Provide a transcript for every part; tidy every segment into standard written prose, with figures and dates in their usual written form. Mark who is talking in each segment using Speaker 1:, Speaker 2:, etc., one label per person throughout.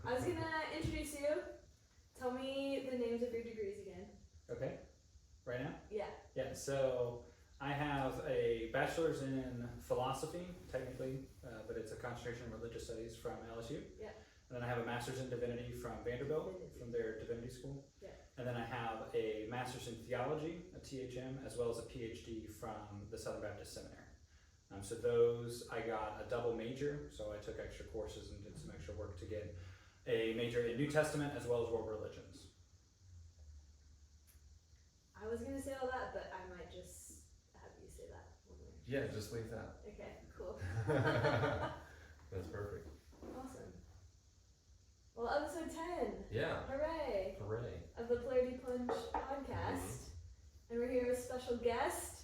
Speaker 1: I was gonna introduce you. Tell me the names of your degrees again.
Speaker 2: Okay. Right now?
Speaker 1: Yeah.
Speaker 2: Yeah, so I have a bachelor's in philosophy, technically, but it's a concentration in religious studies from LSU.
Speaker 1: Yeah.
Speaker 2: And then I have a master's in divinity from Vanderbilt, from their divinity school.
Speaker 1: Yeah.
Speaker 2: And then I have a master's in theology, a THM, as well as a PhD from the Southern Baptist Seminary. So those, I got a double major, so I took extra courses and did some extra work to get a major in New Testament as well as world religions.
Speaker 1: I was gonna say all that, but I might just have you say that one more.
Speaker 3: Yeah, just leave that.
Speaker 1: Okay, cool.
Speaker 3: That's perfect.
Speaker 1: Awesome. Well, episode 10.
Speaker 3: Yeah.
Speaker 1: Hooray!
Speaker 3: Hooray.
Speaker 1: Of the Plunge podcast. And we're here with a special guest,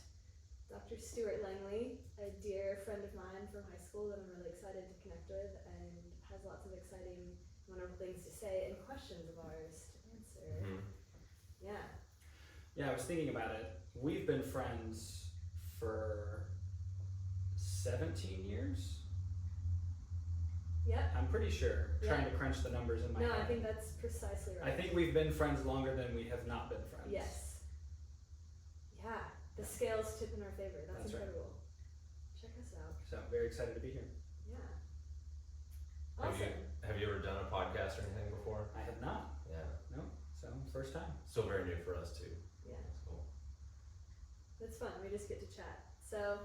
Speaker 1: Dr. Stuart Langley, a dear friend of mine from high school that I'm really excited to connect with and has lots of exciting, wonderful things to say and questions of ours to answer. Yeah.
Speaker 2: Yeah, I was thinking about it. We've been friends for 17 years.
Speaker 1: Yep.
Speaker 2: I'm pretty sure.
Speaker 1: Yeah.
Speaker 2: Trying to crunch the numbers in my
Speaker 1: No,
Speaker 2: head.
Speaker 1: I think that's precisely right.
Speaker 2: I think we've been friends longer than we have not been friends.
Speaker 1: Yes. Yeah. The scales tip in our favor. That's
Speaker 2: right.
Speaker 1: incredible. Check us out.
Speaker 2: So I'm very excited to be here.
Speaker 1: Yeah. Awesome.
Speaker 3: Have you ever done a podcast or anything before?
Speaker 2: I have not.
Speaker 3: Yeah.
Speaker 2: No. So first time.
Speaker 3: Still very new for us too.
Speaker 1: Yeah.
Speaker 3: That's cool.
Speaker 1: That's fun. We just get to chat. So,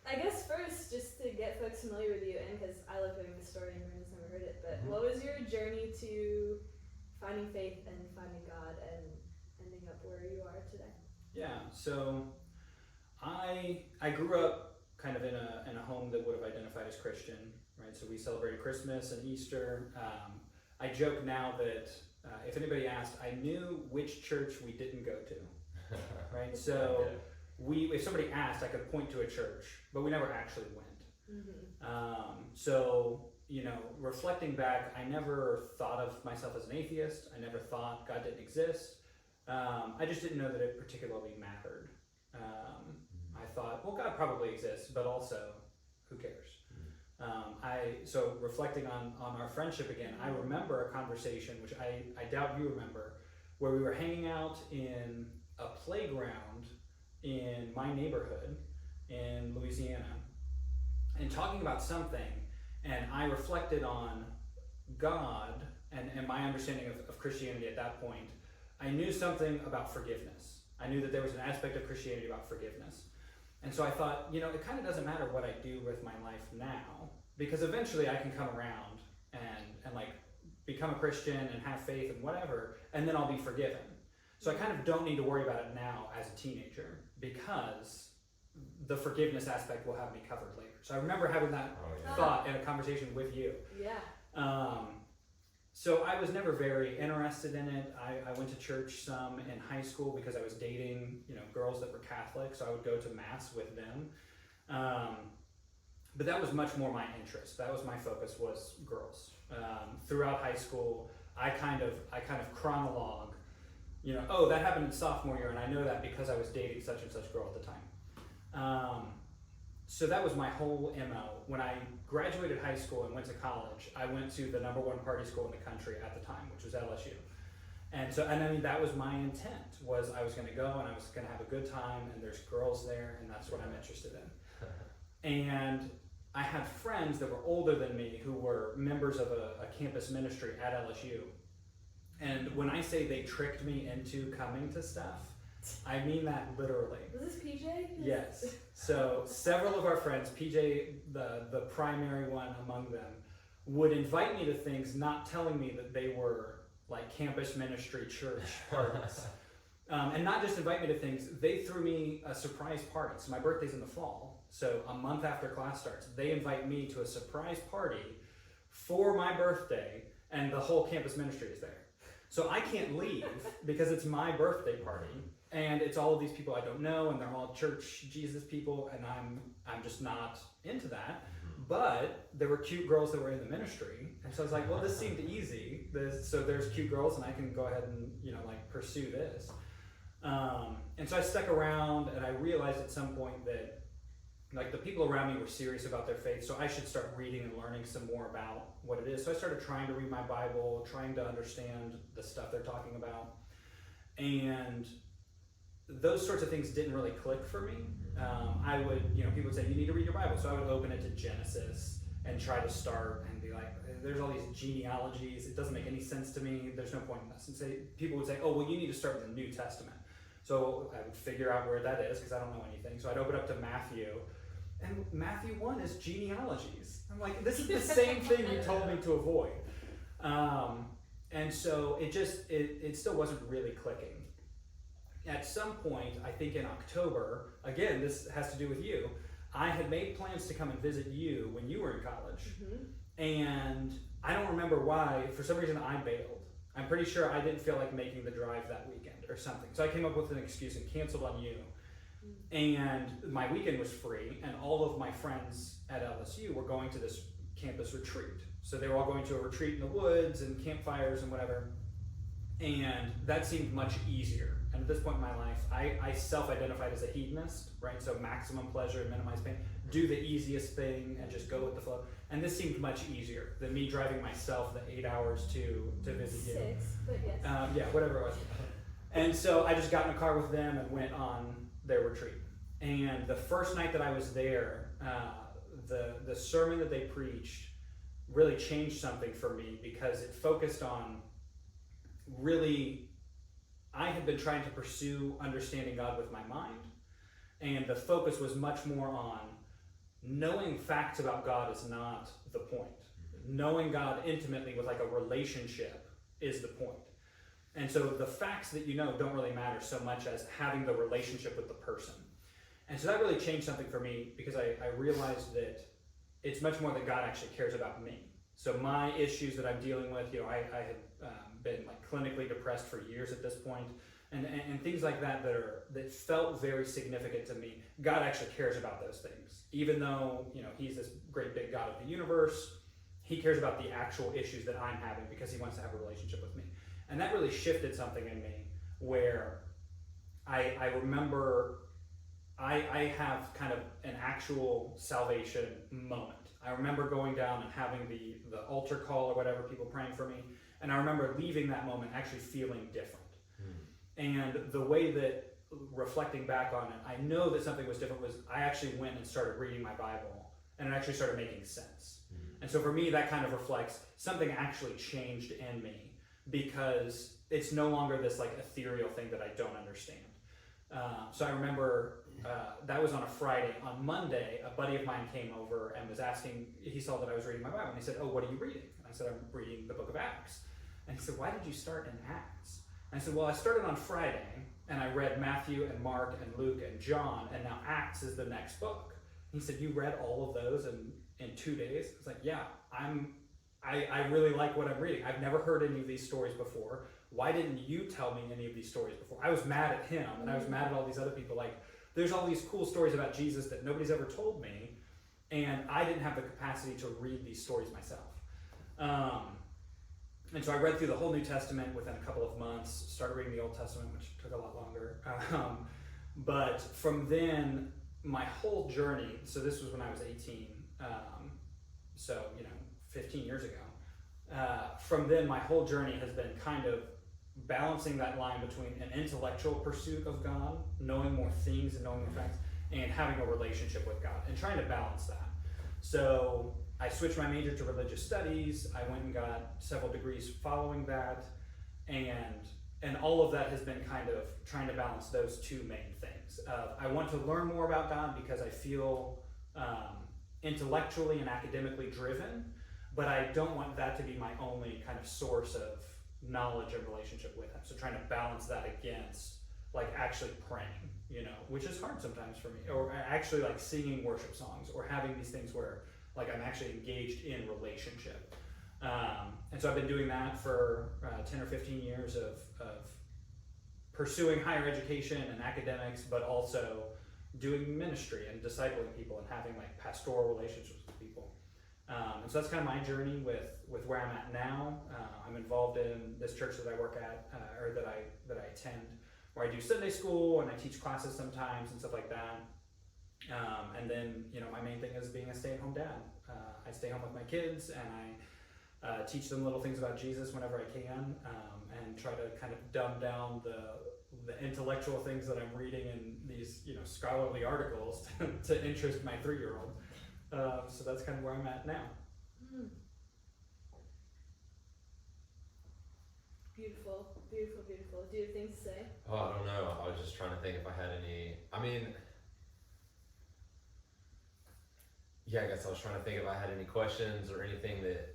Speaker 1: I guess first, just to get folks familiar with you, and because I love hearing the story and Brandon's never heard it, but what was your journey to finding faith and finding God and ending up where you are today?
Speaker 2: Yeah. So I grew up kind of in a home that would have identified as Christian, right? So we celebrated Christmas and Easter. I joke now that if anybody asked, I knew which church we didn't go to, right? So if somebody asked, I could point to a church, but we never actually went. So, reflecting back, I never thought of myself as an atheist. I never thought God didn't exist. I just didn't know that it particularly mattered. I thought, well, God probably exists, but also, who cares? So reflecting on our friendship again, I remember a conversation, which I doubt you remember, where we were hanging out in a playground in my neighborhood in Louisiana and talking about something, and I reflected on God and my understanding of Christianity at that point. I knew something about forgiveness. I knew that there was an aspect of Christianity about forgiveness. And so I thought, it kind of doesn't matter what I do with my life now, because eventually I can come around and like become a Christian and have faith and whatever, and then I'll be forgiven. So I kind of don't need to worry about it now as a teenager, because the forgiveness aspect will have me covered later. So I remember having that thought in a conversation with you.
Speaker 1: Yeah.
Speaker 2: So I was never very interested in it. I went to church some in high school because I was dating, girls that were Catholic, so I would go to mass with them. But that was much more my interest. That was my focus, was girls. Throughout high school, I kind of chronologue, that happened in sophomore year, and I know that because I was dating such and such girl at the time. So that was my whole MO. When I graduated high school and went to college, I went to the #1 party school in the country at the time, which was LSU. And that was my intent, was I was gonna go and I was gonna have a good time, and there's girls there, and that's what I'm interested in. And I had friends that were older than me who were members of a campus ministry at LSU. And when I say they tricked me into coming to stuff, I mean that literally.
Speaker 1: Was this PJ?
Speaker 2: Yes. So several of our friends, PJ, the primary one among them, would invite me to things, not telling me that they were like campus ministry church parties. And not just invite me to things, they threw me a surprise party. So my birthday's in the fall. So a month after class starts, they invite me to a surprise party for my birthday, and the whole campus ministry is there. So I can't leave because it's my birthday party. And it's all of these people I don't know, and they're all church Jesus people, and I'm just not into that. But there were cute girls that were in the ministry, and so I was like, well, this seemed easy. So there's cute girls, and I can go ahead and pursue this. And so I stuck around, and I realized at some point that like the people around me were serious about their faith, so I should start reading and learning some more about what it is. So I started trying to read my Bible, trying to understand the stuff they're talking about. And those sorts of things didn't really click for me. I would, people would say, you need to read your Bible. So I would open it to Genesis and try to start and be like, there's all these genealogies. It doesn't make any sense to me. There's no point in this. And people would say, oh, well, you need to start with the New Testament. So I would figure out where that is because I don't know anything. So I'd open up to Matthew. And Matthew 1 is genealogies. I'm like, this is the same thing you told me to avoid. And so it still wasn't really clicking. At some point, I think in October, again, this has to do with you, I had made plans to come and visit you when you were in college. Mm-hmm. And I don't remember why, for some reason I bailed. I'm pretty sure I didn't feel like making the drive that weekend or something. So I came up with an excuse and canceled on you. And my weekend was free, and all of my friends at LSU were going to this campus retreat. So they were all going to a retreat in the woods and campfires and whatever. And that seemed much easier. And at this point in my life, I self-identified as a hedonist, right? So maximum pleasure and minimize pain. Do the easiest thing and just go with the flow. And this seemed much easier than me driving myself the 8 hours to visit you.
Speaker 1: 6, but yes.
Speaker 2: Yeah, whatever it was. And so I just got in a car with them and went on their retreat. And the first night that I was there, the sermon that they preached really changed something for me because it focused on really, I had been trying to pursue understanding God with my mind, and the focus was much more on knowing facts about God is not the point. Knowing God intimately with like a relationship is the point. And so the facts that you know don't really matter so much as having the relationship with the person. And so that really changed something for me because I realized that it's much more that God actually cares about me. So my issues that I'm dealing with, I had been like clinically depressed for years at this point, and things like that that felt very significant to me. God actually cares about those things. Even though, he's this great big God of the universe, he cares about the actual issues that I'm having because he wants to have a relationship with me. And that really shifted something in me where I remember I have kind of an actual salvation moment. I remember going down and having the altar call or whatever, people praying for me, and I remember leaving that moment actually feeling different. And the way that, reflecting back on it, I know that something was different was I actually went and started reading my Bible, and it actually started making sense. And so for me, that kind of reflects something actually changed in me because it's no longer this like ethereal thing that I don't understand. So I remember that was on a Friday. On Monday, a buddy of mine came over and was asking, he saw that I was reading my Bible, and he said, oh, what are you reading? And I said, I'm reading the book of Acts. And he said, why did you start in Acts? And I said, well, I started on Friday, and I read Matthew and Mark and Luke and John, and now Acts is the next book. And he said, you read all of those in 2 days? I was like, yeah, I really like what I'm reading. I've never heard any of these stories before. Why didn't you tell me any of these stories before? I was mad at him, and I was mad at all these other people. Like, there's all these cool stories about Jesus that nobody's ever told me, and I didn't have the capacity to read these stories myself. And so I read through the whole New Testament within a couple of months, started reading the Old Testament, which took a lot longer. But from then, my whole journey, so this was when I was 18, so 15 years ago. From then, my whole journey has been kind of balancing that line between an intellectual pursuit of God, knowing more things and knowing more facts, and having a relationship with God, and trying to balance that. So I switched my major to religious studies. I went and got several degrees following that, and all of that has been kind of trying to balance those two main things. I want to learn more about God because I feel intellectually and academically driven, but I don't want that to be my only kind of source of knowledge and relationship with him. So trying to balance that against like actually praying, which is hard sometimes for me, or actually like singing worship songs or having these things where like I'm actually engaged in relationship. And so I've been doing that for 10 or 15 years of pursuing higher education and academics, but also doing ministry and discipling people and having like pastoral relationships with people. And so that's kind of my journey with where I'm at now. I'm involved in this church that I work at, or that I attend, where I do Sunday school and I teach classes sometimes and stuff like that. And then, my main thing is being a stay-at-home dad. I stay home with my kids, and I teach them little things about Jesus whenever I can, and try to kind of dumb down the intellectual things that I'm reading in these, scholarly articles to interest my 3-year-old. So that's kind of where I'm at now.
Speaker 1: Beautiful, beautiful, beautiful. Do you have things to say?
Speaker 3: Oh, I don't know. I was just trying to think if I had any. I mean, yeah, I guess I was trying to think if I had any questions or anything that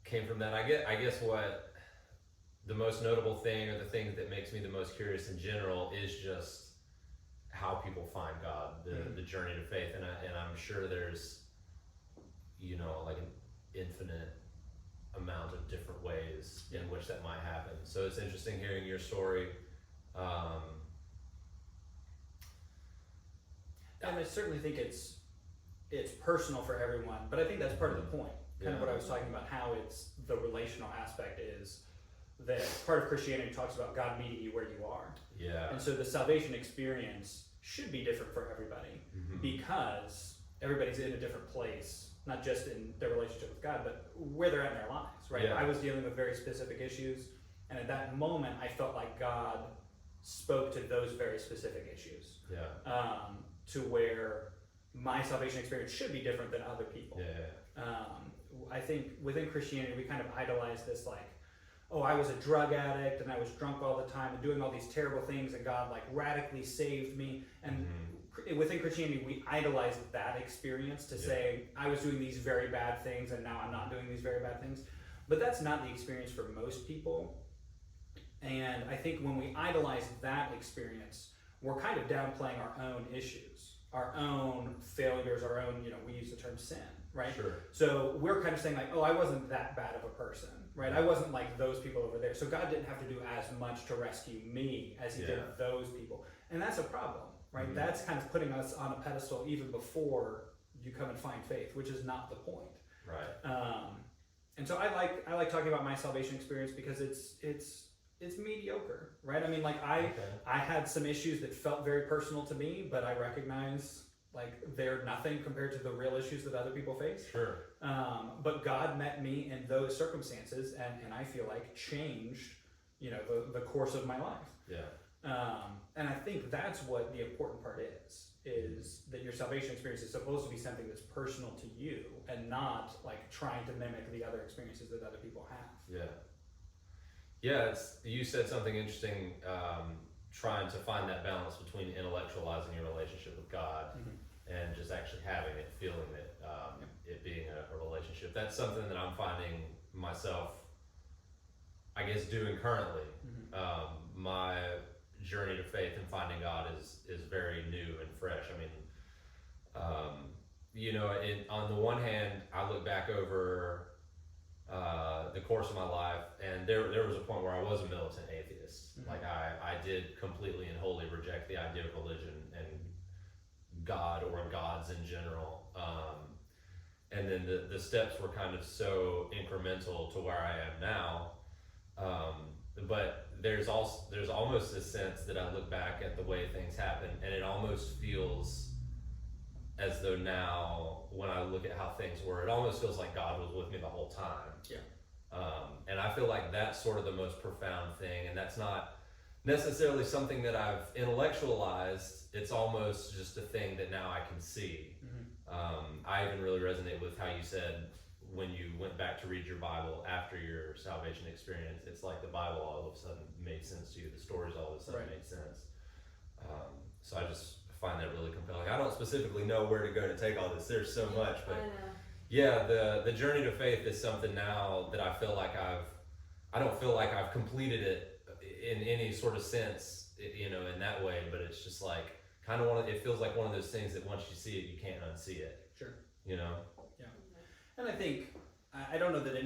Speaker 3: came from that. I guess what the most notable thing, or the thing that makes me the most curious in general, is just how people find God, the journey to faith, and I'm sure there's, like an infinite amount of different ways in which that might happen. So it's interesting hearing your story.
Speaker 2: And I certainly think it's personal for everyone, but I think that's part of the point. Kind of what I was talking about, how it's the relational aspect is that part of Christianity talks about God meeting you where you are.
Speaker 3: Yeah.
Speaker 2: And so the salvation experience should be different for everybody, because everybody's in a different place, not just in their relationship with God, but where they're at in their lives, right?
Speaker 3: Yeah.
Speaker 2: I was dealing with very specific issues, and at that moment I felt like God spoke to those very specific issues.
Speaker 3: Yeah.
Speaker 2: To where my salvation experience should be different than other people.
Speaker 3: Yeah.
Speaker 2: I think within Christianity we kind of idolize this, like, oh, I was a drug addict and I was drunk all the time and doing all these terrible things, and God like radically saved me. And within Christianity we idolize that experience to say I was doing these very bad things and now I'm not doing these very bad things. But that's not the experience for most people. And I think when we idolize that experience, we're kind of downplaying our own issues, our own failures, our own, we use the term sin, right?
Speaker 3: Sure.
Speaker 2: So we're kind of saying like, oh, I wasn't that bad of a person, right? I wasn't like those people over there. So God didn't have to do as much to rescue me as he did those people. And that's a problem, right? That's kind of putting us on a pedestal even before you come and find faith, which is not the point.
Speaker 3: Right.
Speaker 2: And so I like talking about my salvation experience because it's mediocre, right? I mean, like I had some issues that felt very personal to me, but I recognize like they're nothing compared to the real issues that other people face.
Speaker 3: Sure.
Speaker 2: But God met me in those circumstances, and I feel like changed, the course of my life.
Speaker 3: Yeah.
Speaker 2: And I think that's what the important part is that your salvation experience is supposed to be something that's personal to you, and not like trying to mimic the other experiences that other people have.
Speaker 3: Yeah. Yeah, you said something interesting, trying to find that balance between intellectualizing your relationship with God and just actually having it, feeling it, it being a relationship. That's something that I'm finding myself, I guess, doing currently. My journey to faith and finding God is very new and fresh. I mean, on the one hand, I look back over the course of my life, and there was a point where I was a militant atheist. Like I did completely and wholly reject the idea of religion and God or gods in general. And then the steps were kind of so incremental to where I am now. But there's almost this sense that I look back at the way things happen, and it almost feels as though now, when I look at how things were, it almost feels like God was with me the whole time.
Speaker 2: Yeah.
Speaker 3: And I feel like that's sort of the most profound thing, and that's not necessarily something that I've intellectualized. It's almost just a thing that now I can see. I even really resonate with how you said when you went back to read your Bible after your salvation experience, it's like the Bible all of a sudden made sense to you. The stories all of a sudden made sense. So I just find that really compelling. I don't specifically know where to go to take all this. There's so much, but yeah, the journey to faith is something now that I feel like I don't feel like I've completed it in any sort of sense, in that way, but it's just like kind of it feels like one of those things that once you see it, you can't unsee it.
Speaker 2: Sure.
Speaker 3: Yeah.
Speaker 2: And I think, I don't know that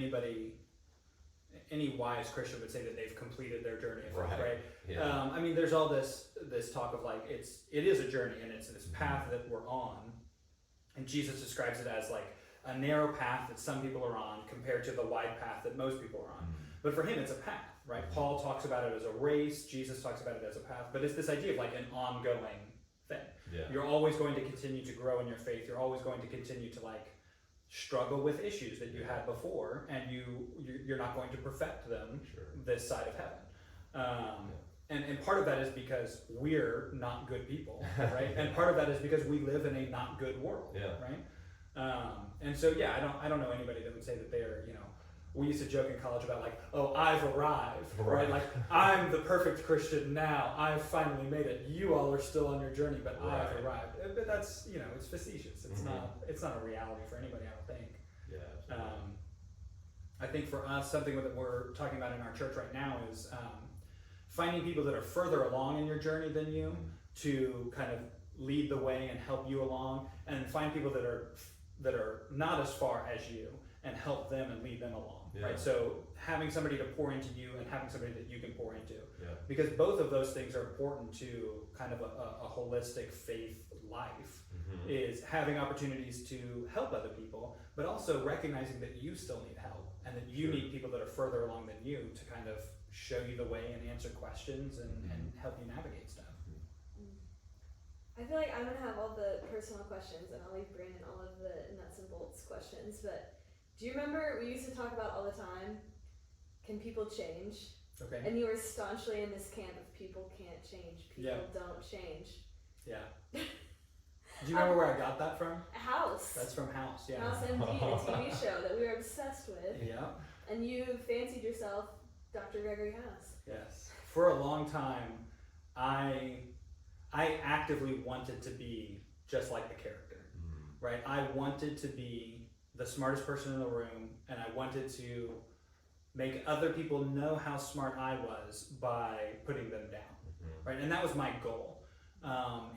Speaker 2: any wise Christian would say that they've completed their journey of faith, right?
Speaker 3: Yeah.
Speaker 2: I mean, there's all this talk of like, it is a journey, and it's this path that we're on, and Jesus describes it as like a narrow path that some people are on compared to the wide path that most people are on. But for him, it's a path, right? Paul talks about it as a race, Jesus talks about it as a path, but it's this idea of like an ongoing thing.
Speaker 3: Yeah.
Speaker 2: You're always going to continue to grow in your faith. You're always going to continue to like struggle with issues that you had before, and you're not going to perfect them this side of heaven. And part of that is because we're not good people, right? And part of that is because we live in a not good world, right? And so I don't know anybody that would say that they're, you know, we used to joke in college about like, oh, I've arrived, right? Like, I'm the perfect Christian now. I've finally made it. You all are still on your journey, but I've arrived. But that's, you know, it's facetious. It's not a reality for anybody, I don't think.
Speaker 3: Yeah.
Speaker 2: I think for us, something that we're talking about in our church right now is finding people that are further along in your journey than you to kind of lead the way and help you along, and find people that are not as far as you and help them and lead them along, right? So having somebody to pour into you and having somebody that you can pour into, because both of those things are important to kind of a holistic faith life, is having opportunities to help other people, but also recognizing that you still need help and that you need people that are further along than you to kind of show you the way and answer questions and help you navigate stuff.
Speaker 1: I feel like I'm gonna have all the personal questions and I'll leave Brandon all of the nuts and bolts questions, but do you remember we used to talk about all the time, can people change?
Speaker 2: Okay.
Speaker 1: And you were staunchly in this camp of people can't change, people don't change.
Speaker 2: Yeah. Do you remember where I got that from?
Speaker 1: House.
Speaker 2: That's from House, yeah.
Speaker 1: House MD, a TV show that we were obsessed with.
Speaker 2: Yeah.
Speaker 1: And you fancied yourself Dr. Gregory House.
Speaker 2: Yes. For a long time, I actively wanted to be just like the character, right? I wanted to be the smartest person in the room, and I wanted to make other people know how smart I was by putting them down, right? And that was my goal.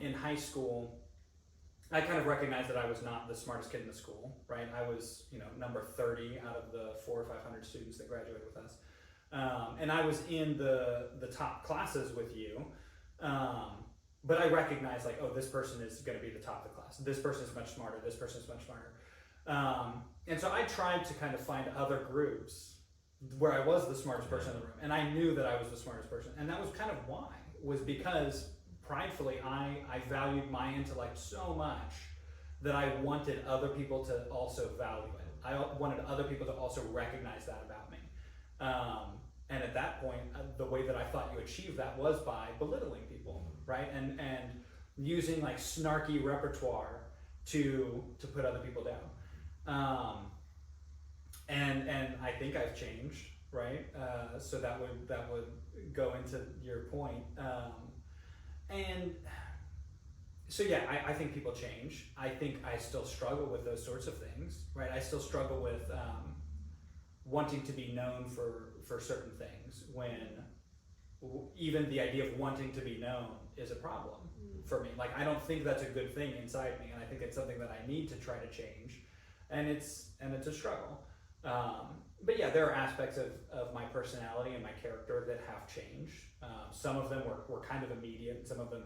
Speaker 2: In high school, I kind of recognized that I was not the smartest kid in the school, right? I was, you know, number 30 out of the 400 or 500 students that graduated with us. And I was in the top classes with you. But I recognized like, oh, this person is going to be the top of the class. This person is much smarter. This person is much smarter. And so I tried to kind of find other groups where I was the smartest person in the room. And I knew that I was the smartest person. And that was kind of why, was because pridefully, I valued my intellect so much that I wanted other people to also value it. I wanted other people to also recognize that about me. And at that point, the way that I thought you achieved that was by belittling people, right? And using like snarky repertoire to put other people down. And I think I've changed, right? So that would go into your point. And so yeah, I think people change. I think I still struggle with those sorts of things, right? I still struggle with wanting to be known for certain things, when even the idea of wanting to be known is a problem for me. Like, I don't think that's a good thing inside me, and I think it's something that I need to try to change, and it's a struggle. But yeah, there are aspects of my personality and my character that have changed. Some of them were kind of immediate, and some of them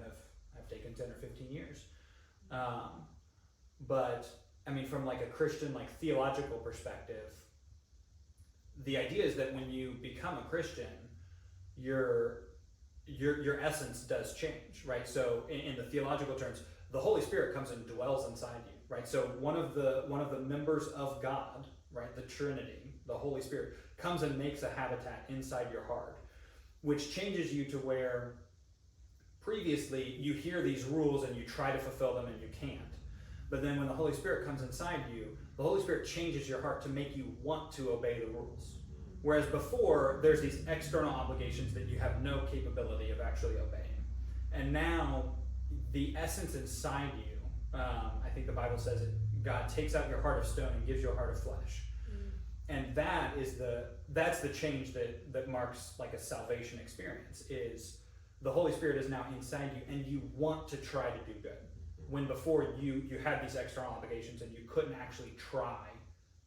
Speaker 2: have taken 10 or 15 years. But I mean, from like a Christian, like theological perspective, the idea is that when you become a Christian, your essence does change, right? So in the theological terms, the Holy Spirit comes and dwells inside you, right? So one of the members of God, right, the Trinity, the Holy Spirit, comes and makes a habitat inside your heart, which changes you to where previously you hear these rules and you try to fulfill them and you can't. But then when the Holy Spirit comes inside you, the Holy Spirit changes your heart to make you want to obey the rules. Whereas before, there's these external obligations that you have no capability of actually obeying. And now, the essence inside you, I think the Bible says it, God takes out your heart of stone and gives you a heart of flesh. And that's the change that marks like a salvation experience, is the Holy Spirit is now inside you and you want to try to do good. When before you had these external obligations and you couldn't actually try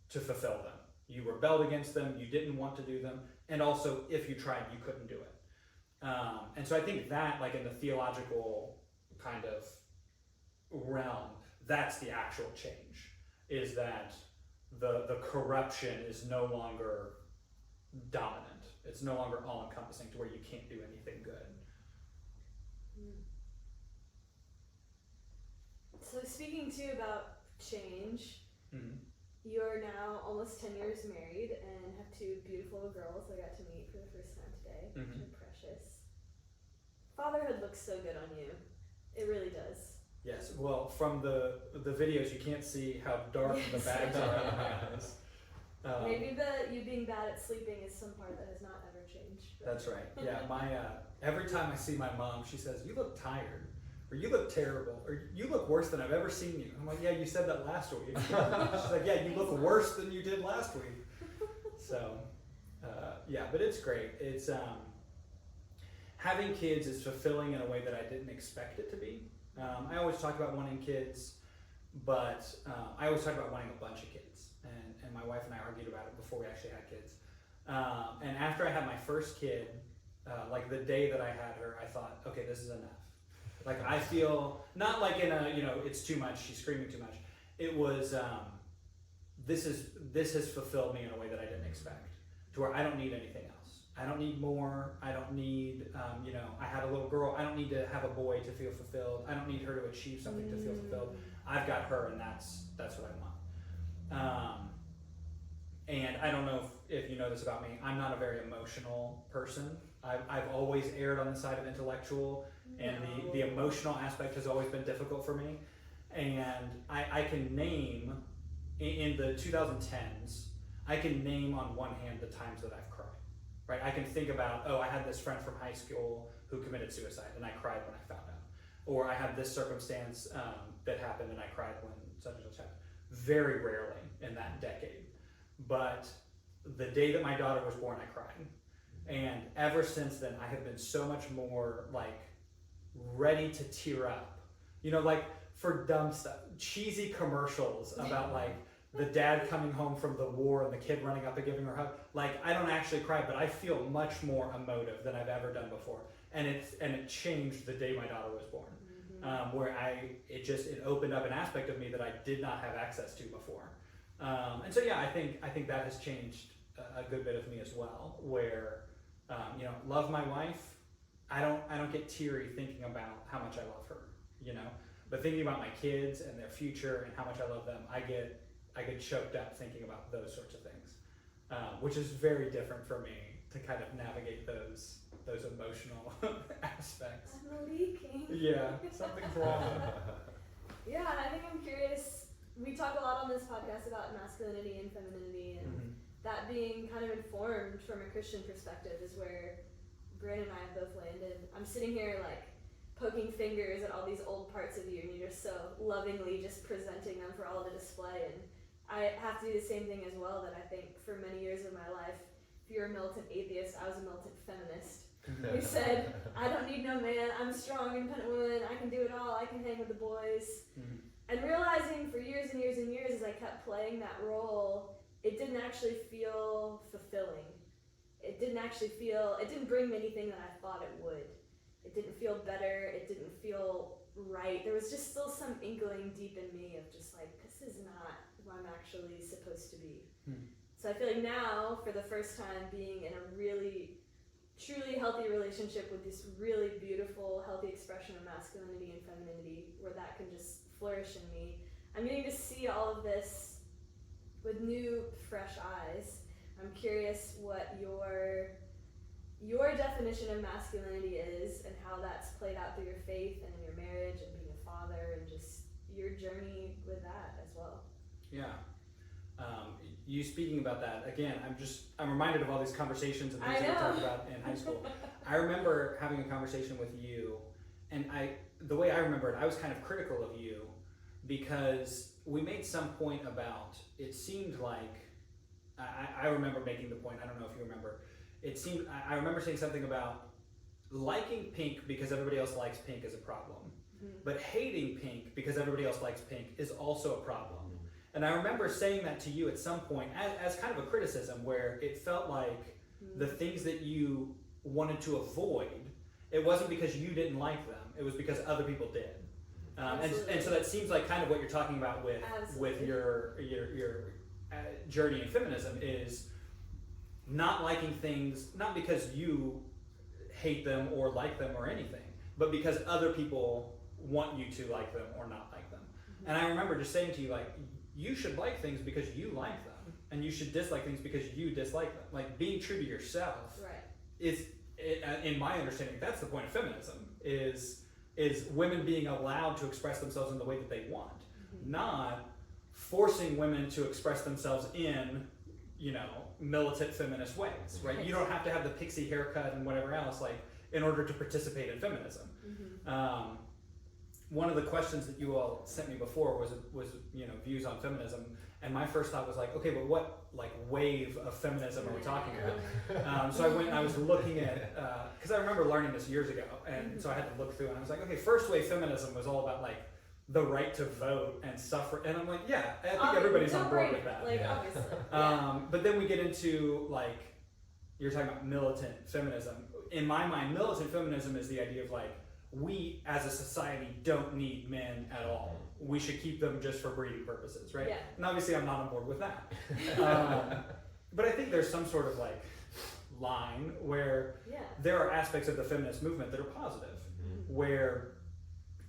Speaker 2: to fulfill them. You rebelled against them, you didn't want to do them, and also if you tried, you couldn't do it. And so I think that, like in the theological kind of realm, that's the actual change, is that the corruption is no longer dominant. It's no longer all-encompassing to where you can't do anything good.
Speaker 1: So speaking too about change,
Speaker 2: Mm-hmm.
Speaker 1: you're now almost 10 years married and have two beautiful girls I got to meet for the first time today, which are precious. Fatherhood looks so good on you. It really does.
Speaker 2: Yes. Well, from the videos, you can't see how dark the bags are in my eyes.
Speaker 1: Maybe you being bad at sleeping is some part that has not ever changed. But
Speaker 2: That's right. Yeah. My every time I see my mom, she says, "You look tired." Or you look terrible, or you look worse than I've ever seen you. I'm like, yeah, you said that last week. She's like, yeah, you look worse than you did last week. So, yeah, but it's great. It's having kids is fulfilling in a way that I didn't expect it to be. I always talk about wanting kids, but I always talk about wanting a bunch of kids. And my wife and I argued about it before we actually had kids. And after I had my first kid, like the day that I had her, I thought, okay, this is enough. Like I feel, not like in a, it's too much, she's screaming too much. It was, this has fulfilled me in a way that I didn't expect. To where I don't need anything else. I don't need more. I don't need, I had a little girl. I don't need to have a boy to feel fulfilled. I don't need her to achieve something to feel fulfilled. I've got her, and that's what I want. And I don't know if you know this about me. I'm not a very emotional person. I've always erred on the side of intellectual, and the emotional aspect has always been difficult for me. And I can name, in the 2010s, I can name on one hand the times that I've cried. Right? I can think about, I had this friend from high school who committed suicide, and I cried when I found out. Or I had this circumstance that happened, and I cried when such and such happened. Very rarely in that decade. But the day that my daughter was born, I cried. And ever since then, I have been so much more like ready to tear up. Like for dumb stuff, cheesy commercials about like the dad coming home from the war and the kid running up and giving her a hug. Like I don't actually cry, but I feel much more emotive than I've ever done before. And it changed the day my daughter was born, where it opened up an aspect of me that I did not have access to before. And so yeah, I think that has changed a good bit of me as well. Where love my wife. I don't get teary thinking about how much I love her, but thinking about my kids and their future and how much I love them, I get choked up thinking about those sorts of things, which is very different for me to kind of navigate those emotional aspects.
Speaker 1: I'm leaking.
Speaker 2: Yeah, something's wrong.
Speaker 1: Yeah, I think I'm curious. We talk a lot on this podcast about masculinity and femininity, and that being kind of informed from a Christian perspective is where Brandon and I have both landed. I'm sitting here like poking fingers at all these old parts of you, and you're just so lovingly just presenting them for all to display. And I have to do the same thing as well. That I think for many years of my life, if you're a militant atheist, I was a militant feminist. We said, I don't need no man. I'm a strong, independent woman. I can do it all. I can hang with the boys. And realizing for years and years and years as I kept playing that role, it didn't actually feel fulfilling. It didn't bring me anything that I thought it would. It didn't feel better. It didn't feel right. There was just still some inkling deep in me of just like, this is not who I'm actually supposed to be. So I feel like now, for the first time, being in a really, truly healthy relationship with this really beautiful, healthy expression of masculinity and femininity, where that can just flourish in me, I'm getting to see all of this with new, fresh eyes. I'm curious what your definition of masculinity is and how that's played out through your faith and in your marriage and being a father and just your journey with that as well.
Speaker 2: Yeah. You speaking about that, again, I'm reminded of all these conversations and things that we talked about in high school. I remember having a conversation with you, and the way I remember it, I was kind of critical of you because we made some point about, it seemed like, I remember making the point, I don't know if you remember, I remember saying something about liking pink because everybody else likes pink is a problem, but hating pink because everybody else likes pink is also a problem. And I remember saying that to you at some point as kind of a criticism, where it felt like the things that you wanted to avoid, it wasn't because you didn't like them, it was because other people did. And so that seems like kind of what you're talking about with your journey in feminism, is not liking things, not because you hate them or like them or anything, but because other people want you to like them or not like them. And I remember just saying to you, like, you should like things because you like them, and you should dislike things because you dislike them. Like, being true to yourself is, in my understanding, that's the point of feminism, is women being allowed to express themselves in the way that they want, not forcing women to express themselves in, you know, militant feminist ways, right? You don't have to have the pixie haircut and whatever else, like, in order to participate in feminism. One of the questions that you all sent me before was you know, views on feminism, and my first thought was like, okay, but what like wave of feminism are we talking about? So I went and I was looking at, because I remember learning this years ago, and so I had to look through, and I was like, okay, first wave feminism was all about like the right to vote and suffrage, and I'm like, yeah, I think everybody's on board with that.
Speaker 1: Like, obviously.
Speaker 2: But then we get into like, you're talking about militant feminism. In my mind, militant feminism is the idea of like, we as a society don't need men at all. We should keep them just for breeding purposes, right?
Speaker 1: Yeah.
Speaker 2: And obviously I'm not on board with that. But I think there's some sort of like line where there are aspects of the feminist movement that are positive, where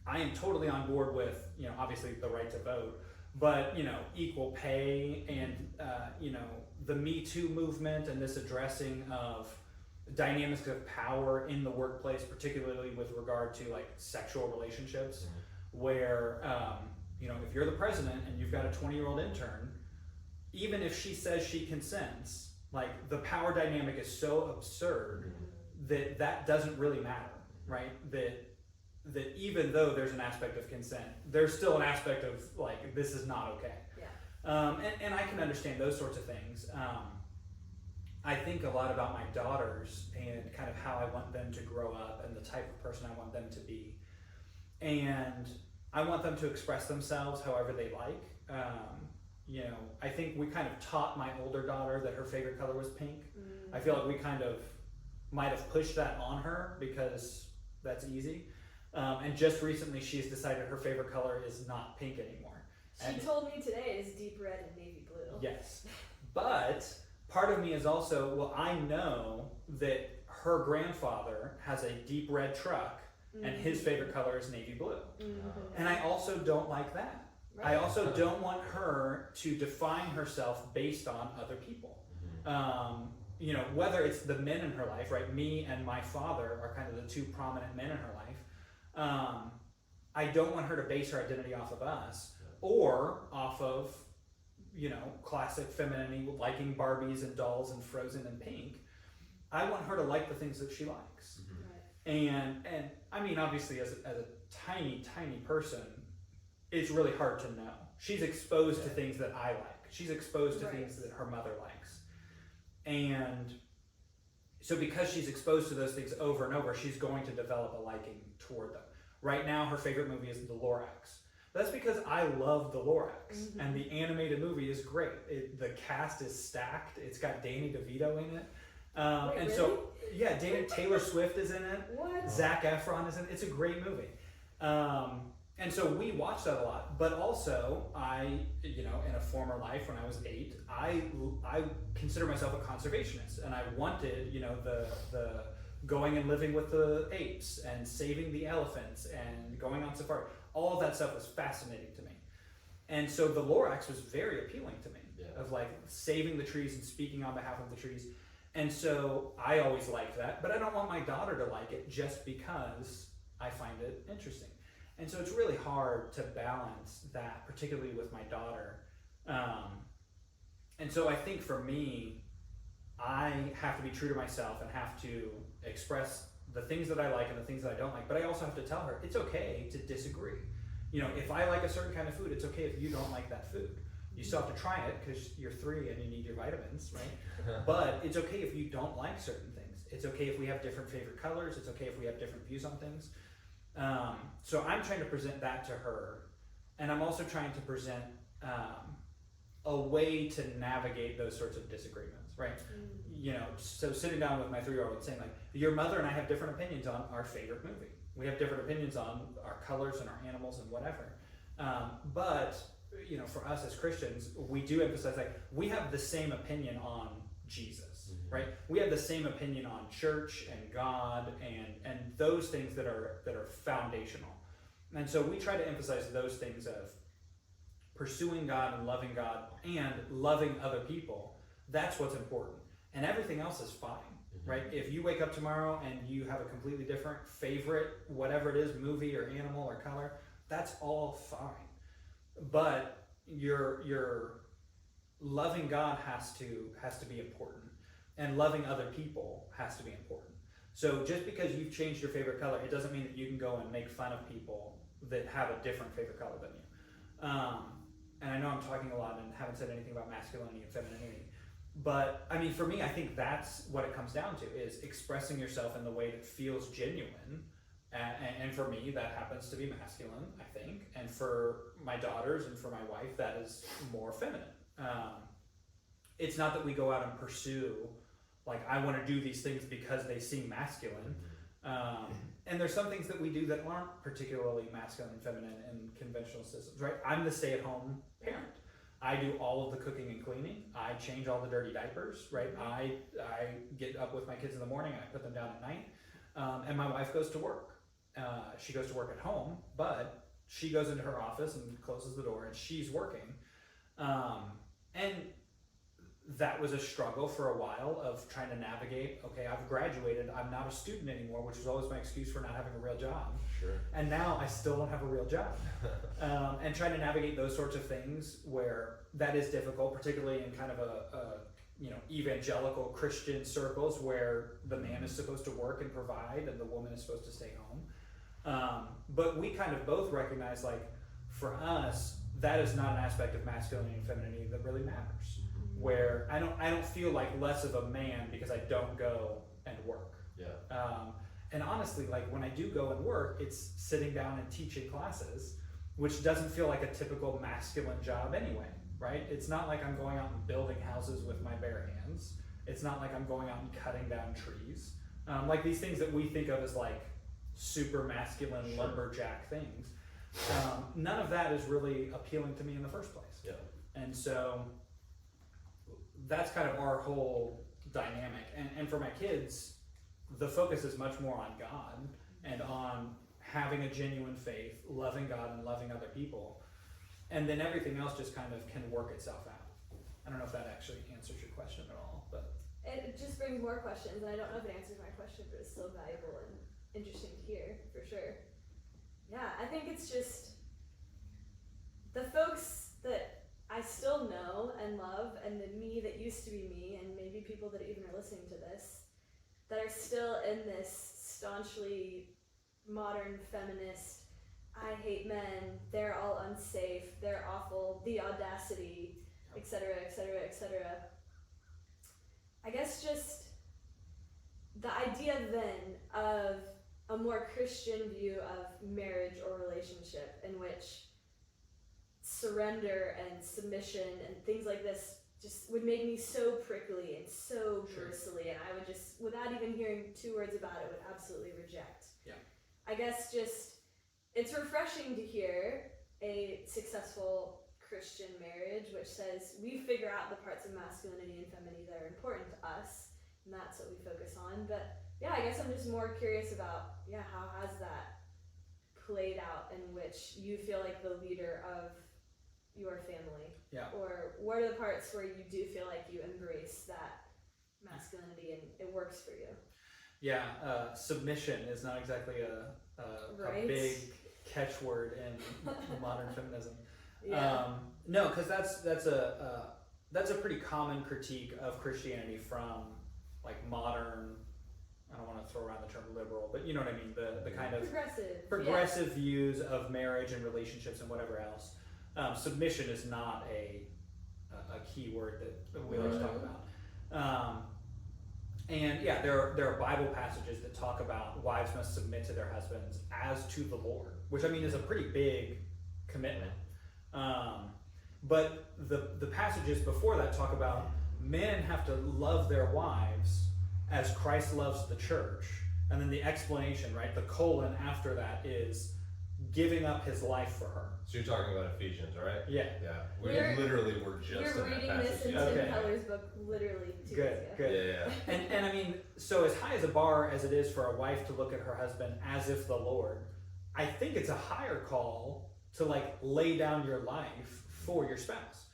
Speaker 2: I am totally on board with, you know, obviously the right to vote, but, you know, equal pay and, you know, the Me Too movement and this addressing of dynamics of power in the workplace, particularly with regard to like sexual relationships, where, you know, if you're the president and you've got a 20-year-old intern, even if she says she consents, like the power dynamic is so absurd that that doesn't really matter, right? That even though there's an aspect of consent, there's still an aspect of like, this is not okay. And I can understand those sorts of things. I think a lot about my daughters and kind of how I want them to grow up and the type of person I want them to be. And I want them to express themselves however they like. You know, I think we kind of taught my older daughter that her favorite color was pink. I feel like we kind of might have pushed that on her because that's easy. And just recently she's decided her favorite color is not pink anymore.
Speaker 1: She told me today it's deep red and navy blue.
Speaker 2: Yes. But part of me is also, well, I know that her grandfather has a deep red truck and his favorite color is navy blue. And I also don't like that. I also don't want her to define herself based on other people. You know, whether it's the men in her life, right? Me and my father are kind of the two prominent men in her life. I don't want her to base her identity off of us or off of, you know, classic femininity, liking Barbies and dolls and Frozen and pink. I want her to like the things that she likes. And I mean, obviously as a tiny person, it's really hard to know. She's exposed to things that I like. She's exposed to things that her mother likes. And so because she's exposed to those things over and over, she's going to develop a liking toward them. Right now, her favorite movie is The Lorax. That's because I love The Lorax, and the animated movie is great. The cast is stacked. It's got Danny DeVito in it.
Speaker 1: Wait,
Speaker 2: and
Speaker 1: really?
Speaker 2: so, yeah, Taylor Swift is in it.
Speaker 1: What?
Speaker 2: Zac Efron is in it. It's a great movie. And so we watch that a lot. But also, I, you know, in a former life when I was 8, I consider myself a conservationist, and I wanted, you know, the going and living with the apes and saving the elephants and going on safari. All of that stuff was fascinating to me. And so the Lorax was very appealing to me, of like saving the trees and speaking on behalf of the trees. And so I always liked that, but I don't want my daughter to like it just because I find it interesting. And so it's really hard to balance that, particularly with my daughter. And so I think for me, I have to be true to myself and have to express the things that I like and the things that I don't like, but I also have to tell her it's okay to disagree. You know, if I like a certain kind of food, it's okay if you don't like that food. You still have to try it because you're 3 and you need your vitamins, right? But it's okay if you don't like certain things. It's okay if we have different favorite colors. It's okay if we have different views on things. So I'm trying to present that to her, and I'm also trying to present a way to navigate those sorts of disagreements, right? You know, so sitting down with my 3-year-old saying like, your mother and I have different opinions on our favorite movie. We have different opinions on our colors and our animals and whatever. But, you know, for us as Christians, we do emphasize like, we have the same opinion on Jesus, right? We have the same opinion on church and God and those things that are foundational. And so we try to emphasize those things of, pursuing God and loving other people, that's what's important. And everything else is fine, right? If you wake up tomorrow and you have a completely different favorite, whatever it is, movie or animal or color, that's all fine. But your loving God has to be important, and loving other people has to be important. So just because you've changed your favorite color, it doesn't mean that you can go and make fun of people that have a different favorite color than you. And I know I'm talking a lot and haven't said anything about masculinity and femininity, but I mean, for me, I think that's what it comes down to, is expressing yourself in the way that feels genuine. And for me, that happens to be masculine, I think. And for my daughters and for my wife, that is more feminine. It's not that we go out and pursue, like, I want to do these things because they seem masculine. And there's some things that we do that aren't particularly masculine and feminine in conventional systems, right? I'm the stay-at-home parent. I do all of the cooking and cleaning. I change all the dirty diapers, right? I get up with my kids in the morning, I put them down at night, and my wife goes to work. She goes to work at home, but she goes into her office and closes the door, and she's working. And that was a struggle for a while of trying to navigate, okay, I've graduated, I'm not a student anymore, which was always my excuse for not having a real job.
Speaker 3: Sure.
Speaker 2: And now I still don't have a real job. And trying to navigate those sorts of things where that is difficult, particularly in kind of evangelical Christian circles where the man is supposed to work and provide and the woman is supposed to stay home. But we kind of both recognize, like, for us, that is not an aspect of masculinity and femininity that really matters. Where I don't feel like less of a man because I don't go and work.
Speaker 3: Yeah.
Speaker 2: And honestly, like, when I do go and work, it's sitting down and teaching classes, which doesn't feel like a typical masculine job anyway, right? It's not like I'm going out and building houses with my bare hands. It's not like I'm going out and cutting down trees. Like these things that we think of as like super masculine lumberjack things. None of that is really appealing to me in the first place.
Speaker 3: Yeah.
Speaker 2: And so that's kind of our whole dynamic. And for my kids, the focus is much more on God and on having a genuine faith, loving God and loving other people. And then everything else just kind of can work itself out. I don't know if that actually answers your question at all, but
Speaker 1: It just brings more questions, and I don't know if it answers my question, but it's still valuable and interesting to hear, for sure. Yeah, I think it's just the folks that I still know and love, and the me that used to be me, and maybe people that even are listening to this, that are still in this staunchly modern feminist, I hate men, they're all unsafe, they're awful, the audacity, etc., etc., etc. I guess just the idea then of a more Christian view of marriage or relationship in which surrender and submission and things like this just would make me so prickly and so bristly, and I would just, without even hearing two words about it, would absolutely reject.
Speaker 2: Yeah.
Speaker 1: I guess just, it's refreshing to hear a successful Christian marriage which says we figure out the parts of masculinity and femininity that are important to us, and that's what we focus on. But yeah, I guess I'm just more curious about, how has that played out in which you feel like the leader of your family?
Speaker 2: Yeah.
Speaker 1: Or what are the parts where you do feel like you embrace that masculinity and it works for you?
Speaker 2: Yeah, submission is not exactly a big catchword in modern feminism.
Speaker 1: Yeah.
Speaker 2: No, because that's a pretty common critique of Christianity from like modern. I don't want to throw around the term liberal, but you know what I mean. The kind of progressive views of marriage and relationships and whatever else. Submission is not a key word that we always talk about. And yeah, there are Bible passages that talk about wives must submit to their husbands as to the Lord, which I mean is a pretty big commitment. But the passages before that talk about men have to love their wives as Christ loves the church. And then the explanation, right, the colon after that is giving up his life for her.
Speaker 3: So you're talking about Ephesians, right?
Speaker 2: Yeah.
Speaker 3: Yeah. We literally were just in that
Speaker 1: We're reading
Speaker 3: passage.
Speaker 1: this in Tim Keller's book literally 2 days ago.
Speaker 2: Good.
Speaker 3: Yeah.
Speaker 2: And I mean, so as high as a bar as it is for a wife to look at her husband as if the Lord, I think it's a higher call to like lay down your life for your spouse.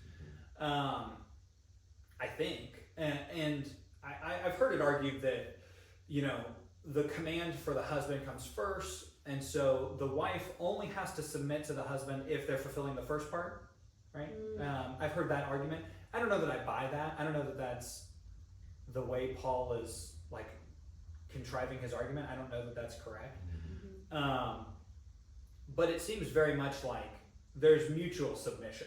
Speaker 2: I think, and I've heard it argued that, you know, the command for the husband comes first, and so the wife only has to submit to the husband if they're fulfilling the first part, right? I've heard that argument. I don't know that I buy that. I don't know that that's the way Paul is like contriving his argument. I don't know that that's correct. But it seems very much like there's mutual submission,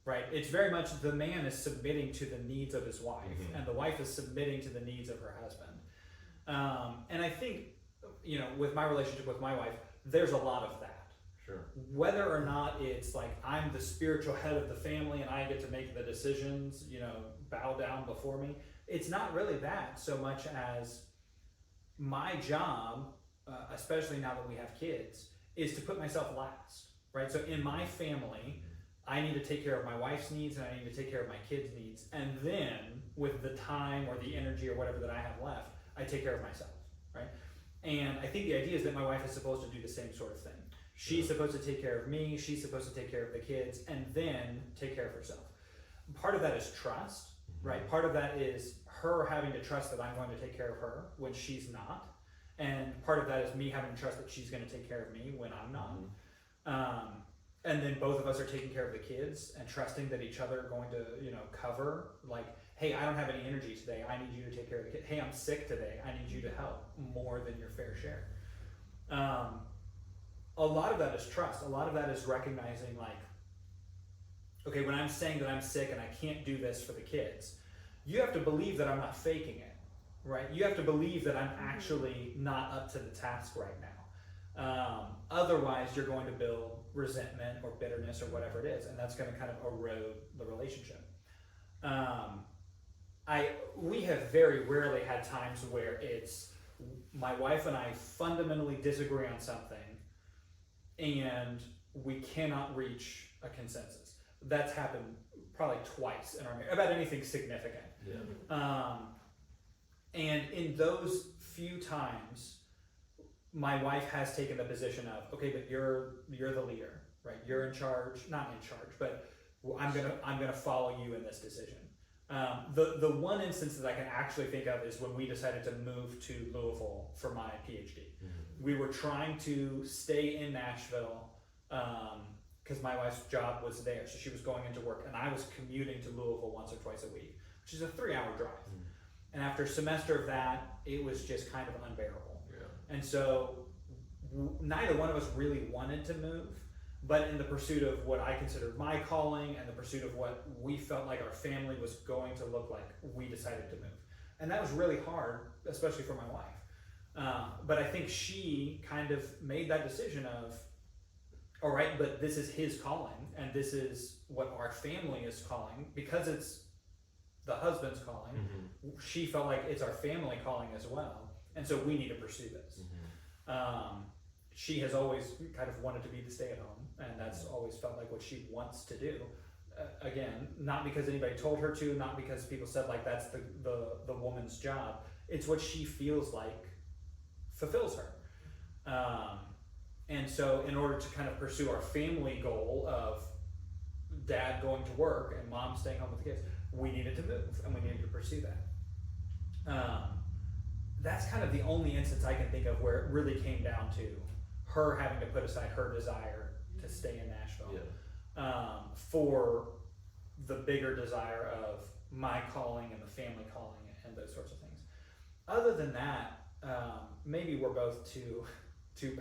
Speaker 2: right? It's very much the man is submitting to the needs of his wife, and the wife is submitting to the needs of her husband. And I think, you know, with my relationship with my wife, there's a lot of that.
Speaker 3: Sure.
Speaker 2: Whether or not it's like I'm the spiritual head of the family and I get to make the decisions, you know, bow down before me, it's not really that so much as my job, especially now that we have kids, is to put myself last, right? So in my family, I need to take care of my wife's needs and I need to take care of my kids' needs. And then with the time or the energy or whatever that I have left, I take care of myself, right? And I think the idea is that my wife is supposed to do the same sort of thing. She's supposed to take care of me, she's supposed to take care of the kids, and then take care of herself. Part of that is trust, right? Part of that is her having to trust that I'm going to take care of her when she's not. And part of that is me having to trust that she's going to take care of me when I'm not. And then both of us are taking care of the kids and trusting that each other are going to, you know, cover, like, hey, I don't have any energy today, I need you to take care of the kid. Hey, I'm sick today, I need you to help more than your fair share. A lot of that is trust. A lot of that is recognizing, like, okay, when I'm saying that I'm sick and I can't do this for the kids, you have to believe that I'm not faking it, right? You have to believe that I'm actually not up to the task right now. Otherwise, you're going to build resentment or bitterness or whatever it is, and that's going to kind of erode the relationship. We have very rarely had times where it's my wife and I fundamentally disagree on something and we cannot reach a consensus. That's happened probably twice in our marriage, about anything significant. And in those few times, my wife has taken the position of, okay, but you're the leader, right? You're in charge, not in charge, but I'm gonna follow you in this decision. The one instance that I can actually think of is when we decided to move to Louisville for my PhD. We were trying to stay in Nashville because my wife's job was there, so she was going into work, and I was commuting to Louisville once or twice a week, which is a 3-hour drive. And after a semester of that, it was just kind of unbearable. And so neither one of us really wanted to move, but in the pursuit of what I considered my calling and the pursuit of what we felt like our family was going to look like, we decided to move. And that was really hard, especially for my wife. But I think she kind of made that decision of, all right, but this is his calling, and this is what our family is calling, because it's the husband's calling. She felt like it's our family calling as well, and so we need to pursue this. She has always kind of wanted to be the stay-at-home, and that's always felt like what she wants to do. Again, not because anybody told her to, not because people said like that's the woman's job. It's what she feels like fulfills her. And so in order to kind of pursue our family goal of dad going to work and mom staying home with the kids, we needed to move and we needed to pursue that. That's kind of the only instance I can think of where it really came down to her having to put aside her desire to stay in Nashville for the bigger desire of my calling and the family calling and those sorts of things. Other than that, maybe we're both too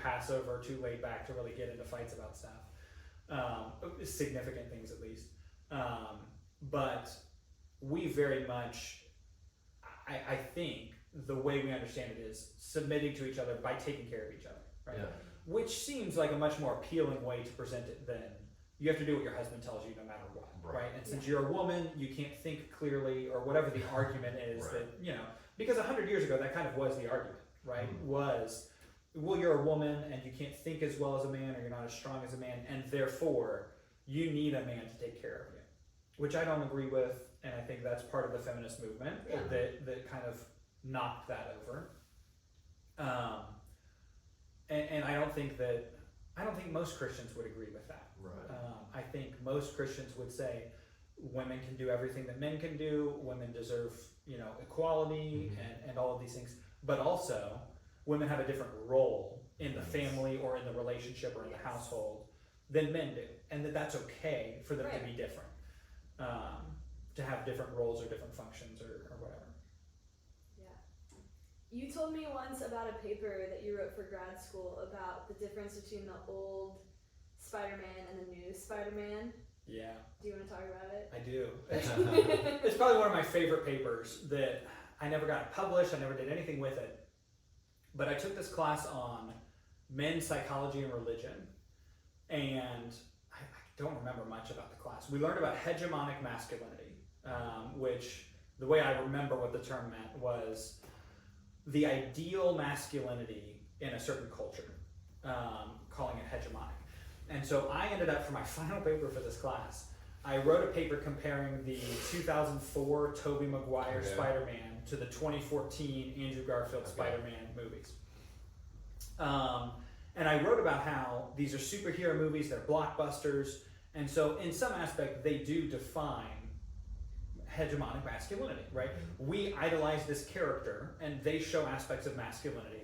Speaker 2: passive, too laid back to really get into fights about stuff, significant things at least. But we very much, I think, the way we understand it is submitting to each other by taking care of each other, right? Which seems like a much more appealing way to present it than you have to do what your husband tells you no matter what, right? And since you're a woman, you can't think clearly, or whatever the argument is that, you know, because 100 years ago, that kind of was the argument, right? Was, well, you're a woman and you can't think as well as a man, or you're not as strong as a man, and therefore you need a man to take care of you, which I don't agree with, and I think that's part of the feminist movement that kind of knocked that over. And I don't think that I don't think most Christians would agree with that.
Speaker 3: Right.
Speaker 2: I think most Christians would say women can do everything that men can do, women deserve, equality and all of these things, but also women have a different role in the family or in the relationship or in the household than men do, and that's okay for them to be different, to have different roles or different functions or whatever.
Speaker 1: Yeah. You told me once about a paper that you wrote for grad school about the difference between the old Spider-Man and the new Spider-Man.
Speaker 2: Yeah.
Speaker 1: Do you want to talk about it?
Speaker 2: I do. It's probably one of my favorite papers that I never got published. I never did anything with it. But I took this class on men's psychology and religion, and I don't remember much about the class. We learned about hegemonic masculinity, which the way I remember what the term meant was the ideal masculinity in a certain culture, calling it hegemonic. And so I ended up, for my final paper for this class, I wrote a paper comparing the 2004 Tobey Maguire Spider-Man to the 2014 Andrew Garfield Spider-Man movies. And I wrote about how these are superhero movies, they're blockbusters, and so in some aspect they do define hegemonic masculinity, right? We idolize this character and they show aspects of masculinity.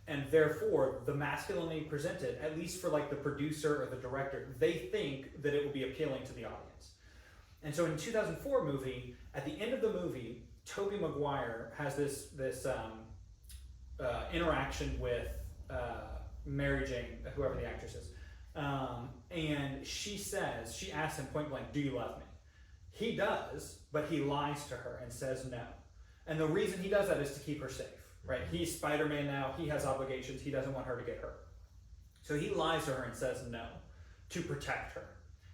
Speaker 2: And therefore, the masculinity presented, at least for like the producer or the director, they think that it will be appealing to the audience. And so in 2004 movie, at the end of the movie, Tobey Maguire has this interaction with Mary Jane, whoever the actress is. And she asks him point blank, "Do you love me?" He does, but he lies to her and says no. And the reason he does that is to keep her safe. Right, he's Spider-Man now, he has obligations, he doesn't want her to get hurt. So he lies to her and says no, to protect her.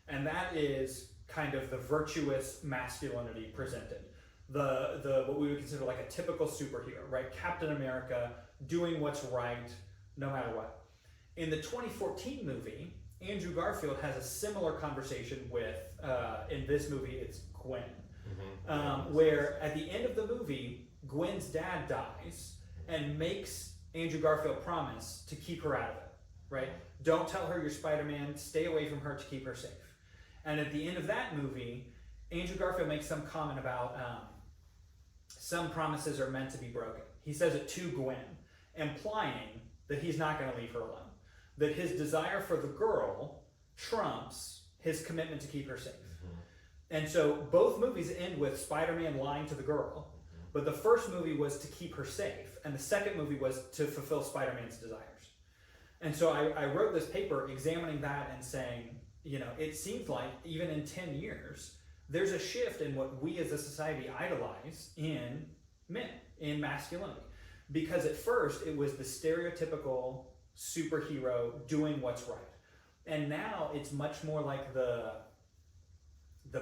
Speaker 2: And that is kind of the virtuous masculinity presented. The what we would consider like a typical superhero, right? Captain America, doing what's right, no matter what. In the 2014 movie, Andrew Garfield has a similar conversation with, in this movie, it's Gwen. Where at the end of the movie, Gwen's dad dies, and makes Andrew Garfield promise to keep her out of it, right? Don't tell her you're Spider-Man, stay away from her to keep her safe. And at the end of that movie, Andrew Garfield makes some comment about some promises are meant to be broken. He says it to Gwen, implying that he's not going to leave her alone. That his desire for the girl trumps his commitment to keep her safe. And so both movies end with Spider-Man lying to the girl, but the first movie was to keep her safe, and the second movie was to fulfill Spider-Man's desires. And so I wrote this paper examining that and saying, it seems like even in 10 years, there's a shift in what we as a society idolize in men, in masculinity. Because at first, it was the stereotypical superhero doing what's right. And now it's much more like the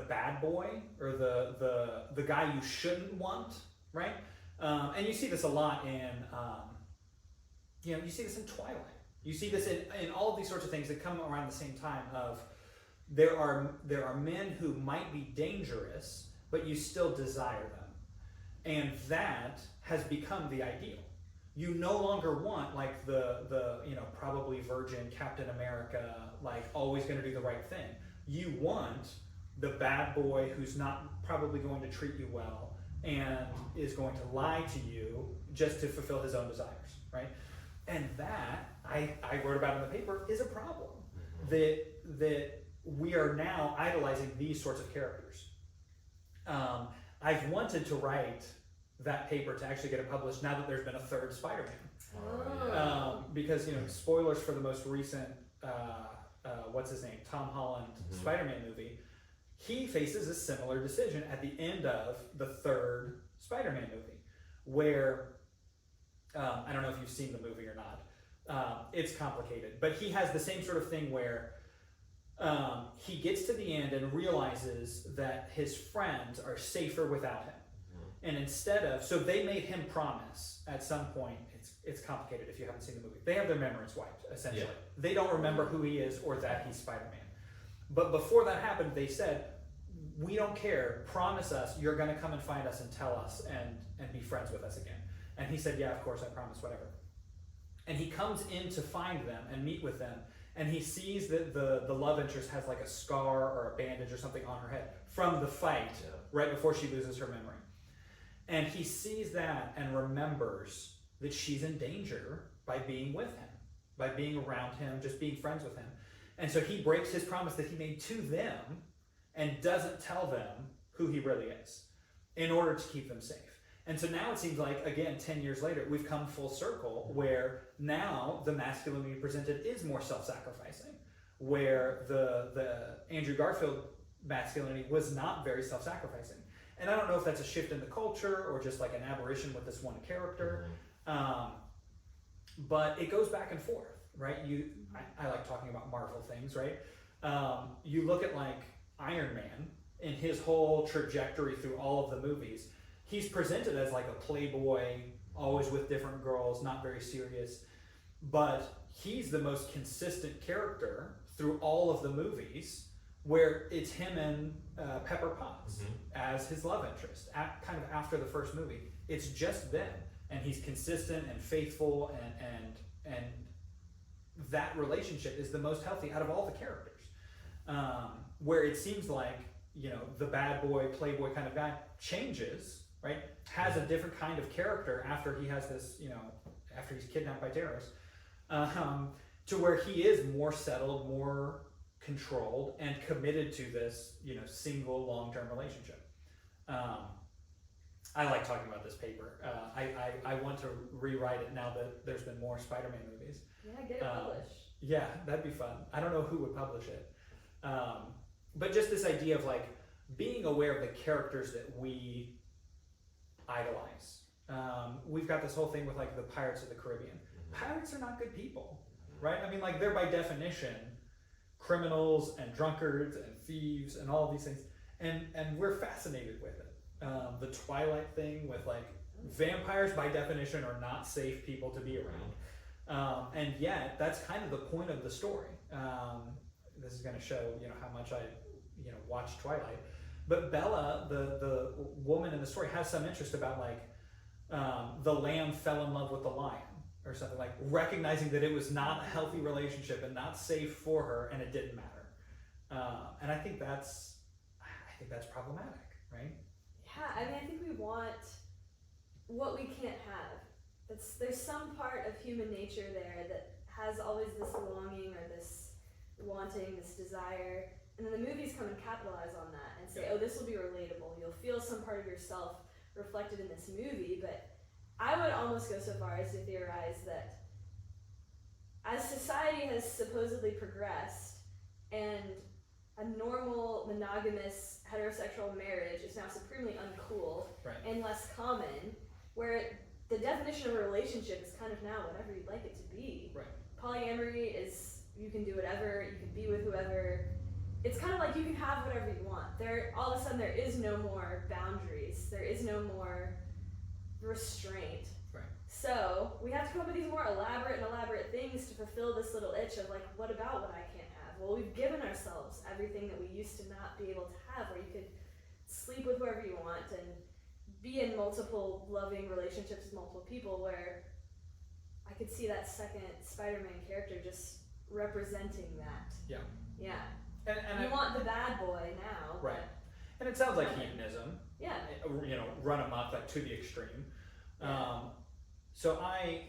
Speaker 2: bad boy, or the guy you shouldn't want, right? And you see this a lot in, you see this in Twilight. You see this in all of these sorts of things that come around the same time of there are men who might be dangerous, but you still desire them. And that has become the ideal. You no longer want like the probably virgin Captain America, like always going to do the right thing. You want the bad boy who's not probably going to treat you well and is going to lie to you just to fulfill his own desires, right? And that, I wrote about in the paper, is a problem. That we are now idolizing these sorts of characters. I've wanted to write that paper to actually get it published now that there's been a third Spider-Man. Because, spoilers for the most recent, Tom Holland Spider-Man movie, he faces a similar decision at the end of the third Spider-Man movie, where, I don't know if you've seen the movie or not, it's complicated, but he has the same sort of thing where he gets to the end and realizes that his friends are safer without him. And instead of, so they made him promise at some point, it's complicated if you haven't seen the movie, they have their memories wiped, essentially. Yeah. They don't remember who he is or that he's Spider-Man. But before that happened, they said, we don't care, promise us you're going to come and find us and tell us and be friends with us again. And he said, yeah, of course, I promise, whatever. And he comes in to find them and meet with them, and he sees that the love interest has like a scar or a bandage or something on her head from the fight right before she loses her memory. And he sees that and remembers that she's in danger by being with him, by being around him, just being friends with him. And so he breaks his promise that he made to them and doesn't tell them who he really is in order to keep them safe. And so now it seems like, again, 10 years later, we've come full circle where now the masculinity presented is more self-sacrificing, where the Andrew Garfield masculinity was not very self-sacrificing. And I don't know if that's a shift in the culture or just like an aberration with this one character, but it goes back and forth, right? I like talking about Marvel things, right? You look at like Iron Man and his whole trajectory through all of the movies. He's presented as like a playboy, always with different girls, not very serious, but he's the most consistent character through all of the movies, where it's him and Pepper Potts as his love interest, kind of after the first movie. It's just them, and he's consistent and faithful, and that relationship is the most healthy out of all the characters. Where it seems like, you know, the bad boy, playboy kind of guy changes, right? Has a different kind of character after he has this, you know, after he's kidnapped by terrorists, to where he is more settled, more controlled, and committed to this, you know, single long-term relationship. I like talking about this paper. I want to rewrite it now that there's been more Spider-Man movies.
Speaker 1: Yeah, get it published.
Speaker 2: Yeah, that'd be fun. I don't know who would publish it. But just this idea of like being aware of the characters that we idolize. We've got this whole thing with like the Pirates of the Caribbean. Pirates are not good people, right? I mean, like they're by definition criminals and drunkards and thieves and all of these things, and we're fascinated with it. The Twilight thing with like vampires by definition are not safe people to be around, and yet that's kind of the point of the story. This is going to show, you know, how much I, you know, watch Twilight. But Bella, the woman in the story, has some interest about like the lamb fell in love with the lion or something, like recognizing that it was not a healthy relationship and not safe for her, and it didn't matter. And I think that's problematic, right?
Speaker 1: Yeah, I mean, I think we want what we can't have. There's some part of human nature there that has always this longing or this wanting, this desire, and then the movies come and capitalize on that and say, oh, this will be relatable. You'll feel some part of yourself reflected in this movie. But I would almost go so far as to theorize that as society has supposedly progressed and a normal monogamous heterosexual marriage is now supremely uncool and less common, where the definition of a relationship is kind of now whatever you'd like it to be.
Speaker 2: Right. Polyamory
Speaker 1: is you can do whatever, you can be with whoever. It's kind of like you can have whatever you want. All of a sudden there is no more boundaries. There is no more restraint.
Speaker 2: Right.
Speaker 1: So we have to come up with these more elaborate things to fulfill this little itch of like, what about what I can't have? Well, we've given ourselves everything that we used to not be able to have, where you could sleep with whoever you want and be in multiple loving relationships with multiple people, where I could see that second Spider-Man character just representing that.
Speaker 2: Yeah.
Speaker 1: Yeah.
Speaker 2: And
Speaker 1: you want the bad boy now.
Speaker 2: Right. And it sounds like hedonism.
Speaker 1: Yeah.
Speaker 2: You know, run amok, like to the extreme.
Speaker 1: Yeah.
Speaker 2: So I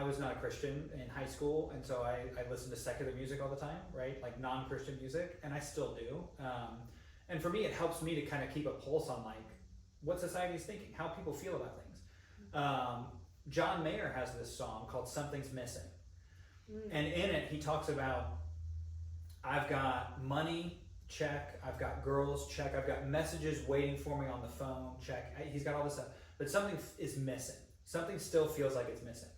Speaker 2: was not a Christian in high school, and so I listened to secular music all the time, right? Like non-Christian music, and I still do. And for me, it helps me to kind of keep a pulse on like what society is thinking, how people feel about things. John Mayer has this song called "Something's Missing," and in it he talks about, I've got money, check. I've got girls, check. I've got messages waiting for me on the phone, check. He's got all this stuff, but something is missing. Something still feels like it's missing.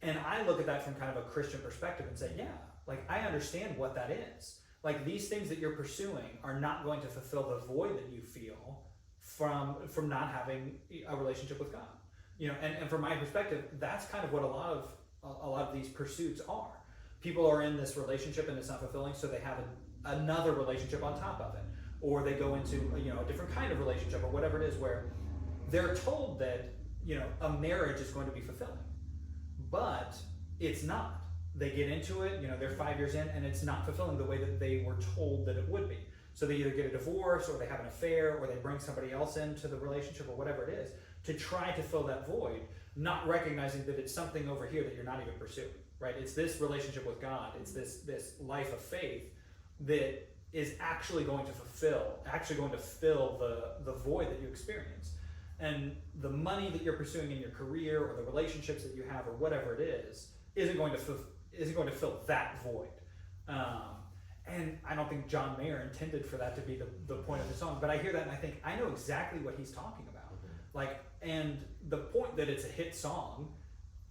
Speaker 2: And I look at that from kind of a Christian perspective and say, yeah, like I understand what that is. Like these things that you're pursuing are not going to fulfill the void that you feel from not having a relationship with God. You know, and from my perspective, that's kind of what a lot of these pursuits are. People are in this relationship and it's not fulfilling, so they have another relationship on top of it, or they go into a different kind of relationship or whatever it is, where they're told that a marriage is going to be fulfilling, but it's not. they get into it, they're 5 years in, and it's not fulfilling the way that they were told that it would be. So they either get a divorce, or they have an affair, or they bring somebody else into the relationship, or whatever it is, to try to fill that void, not recognizing that it's something over here that you're not even pursuing, right? It's this relationship with God, it's this life of faith that is actually going to fill the void that you experience. And the money that you're pursuing in your career, or the relationships that you have, or whatever it is, isn't going to fill that void. And I don't think John Mayer intended for that to be the point of the song, but I hear that and I think, I know exactly what he's talking about. And the point that it's a hit song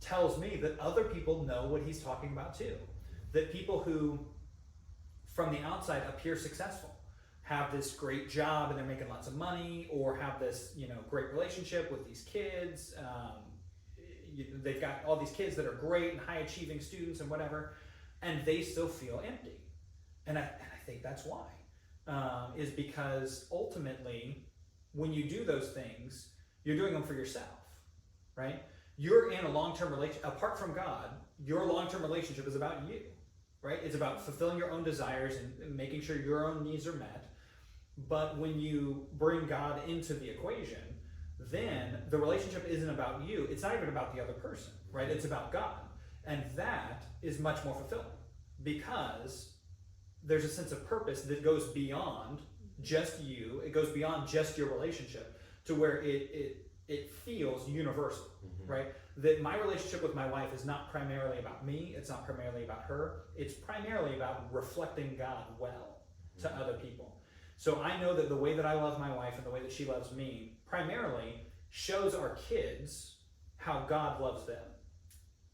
Speaker 2: tells me that other people know what he's talking about too. That people who, from the outside, appear successful, have this great job and they're making lots of money, or have this, great relationship with these kids. They've got all these kids that are great and high achieving students and whatever, and they still feel empty. And I think that's why, is because ultimately, when you do those things, you're doing them for yourself, right? You're in a long-term relationship. Apart from God, your long-term relationship is about you, right? It's about fulfilling your own desires and making sure your own needs are met. But when you bring God into the equation, then the relationship isn't about you. It's not even about the other person, right? It's about God. And that is much more fulfilling, because there's a sense of purpose that goes beyond just you. It goes beyond just your relationship, to where it feels universal, right? That my relationship with my wife is not primarily about me. It's not primarily about her. It's primarily about reflecting God well to other people. So I know that the way that I love my wife and the way that she loves me primarily shows our kids how God loves them,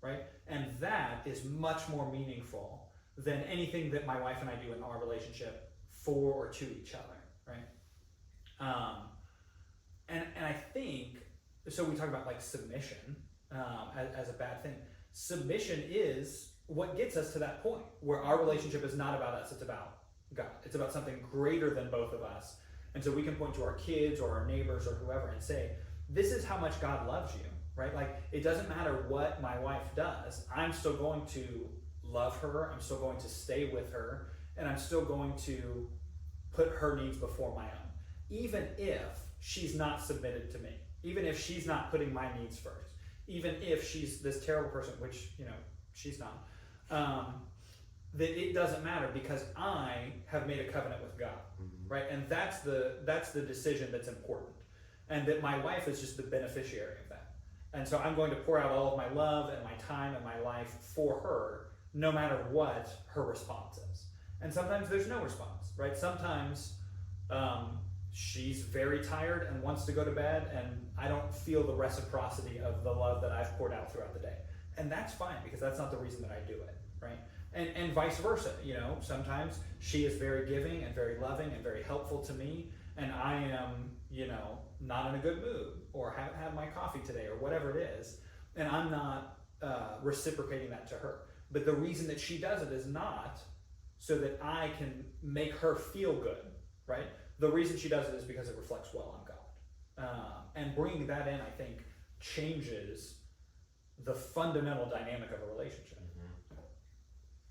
Speaker 2: right? And that is much more meaningful than anything that my wife and I do in our relationship for or to each other, right? And I think, so we talk about like submission as a bad thing. Submission is what gets us to that point where our relationship is not about us, it's about God. It's about something greater than both of us. And so we can point to our kids or our neighbors or whoever and say, this is how much God loves you, right? Like, it doesn't matter what my wife does, I'm still going to love her, I'm still going to stay with her, and I'm still going to put her needs before my own. Even if she's not submitted to me, even if she's not putting my needs first, even if she's this terrible person, which, she's not, that it doesn't matter, because I have made a covenant with God, right? And that's the decision that's important. And that my wife is just the beneficiary of that. And so I'm going to pour out all of my love and my time and my life for her, no matter what her response is. And sometimes there's no response, right? Sometimes she's very tired and wants to go to bed, and I don't feel the reciprocity of the love that I've poured out throughout the day. And that's fine, because that's not the reason that I do it, right? And vice versa, sometimes she is very giving and very loving and very helpful to me, and I am, not in a good mood, or haven't had my coffee today, or whatever it is, and I'm not reciprocating that to her. But the reason that she does it is not so that I can make her feel good, right? The reason she does it is because it reflects well on God. And bringing that in, I think, changes the fundamental dynamic of a relationship.